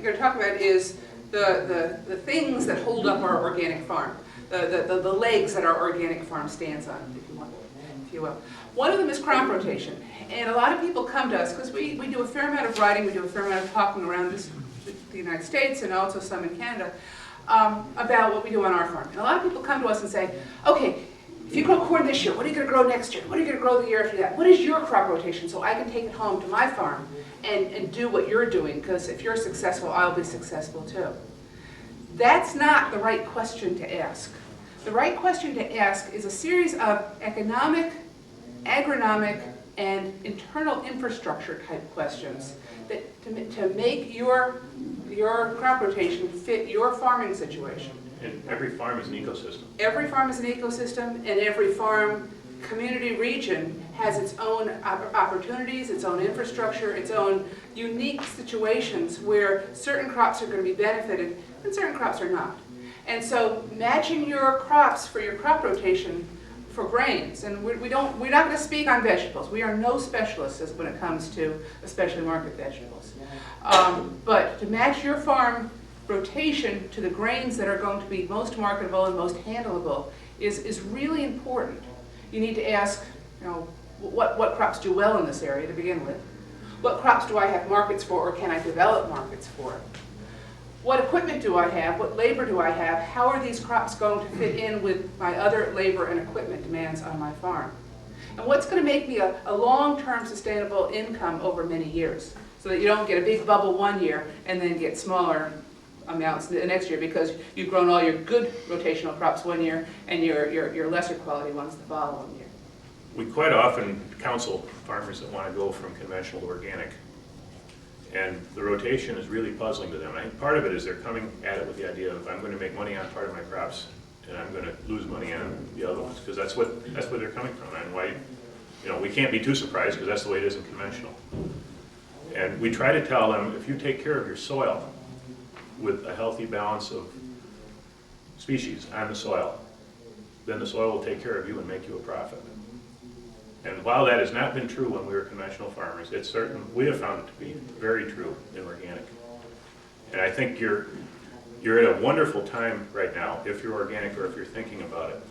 going to talk about is the things that hold up our organic farm, the legs that our organic farm stands on, if you will. One of them is crop rotation. And a lot of people come to us, because we do a fair amount of writing, we do a fair amount of talking around the United States and also some in Canada, about what we do on our farm. And a lot of people come to us and say, okay, if you grow corn this year, what are you going to grow next year? What are you going to grow the year after that? What is your crop rotation so I can take it home to my farm and do what you're doing? Because if you're successful, I'll be successful too. That's not the right question to ask. The right question to ask is a series of economic, agronomic, and internal infrastructure type questions that to make your crop rotation fit your farming situation. And every farm is an ecosystem. Every farm is an ecosystem, and every farm, community, region has its own opportunities, its own infrastructure, its own unique situations where certain crops are going to be benefited and certain crops are not. And so matching your crops for your crop rotation for grains, and we're not going to speak on vegetables. We are no specialists when it comes to especially market vegetables. But to match your farm rotation to the grains that are going to be most marketable and most handleable is really important. You need to ask, what crops do well in this area to begin with? What crops do I have markets for, or can I develop markets for? What equipment do I have? What labor do I have? How are these crops going to fit in with my other labor and equipment demands on my farm? And what's going to make me a long-term sustainable income over many years, so that you don't get a big bubble one year and then get smaller amounts the next year because you've grown all your good rotational crops one year and your lesser quality ones the following year. We quite often counsel farmers that want to go from conventional to organic. And the rotation is really puzzling to them. I think part of it is they're coming at it with the idea of, I'm going to make money on part of my crops and I'm going to lose money on the other ones, because that's where they're coming from. And why, we can't be too surprised, because that's the way it is in conventional. And we try to tell them, if you take care of your soil with a healthy balance of species on the soil, then the soil will take care of you and make you a profit. And while that has not been true when we were conventional farmers, it's certain we have found it to be very true in organic. And I think you're at a wonderful time right now, if you're organic or if you're thinking about it,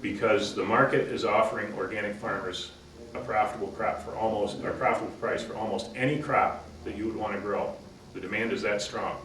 because the market is offering organic farmers a profitable price for almost any crop that you would want to grow. The demand is that strong.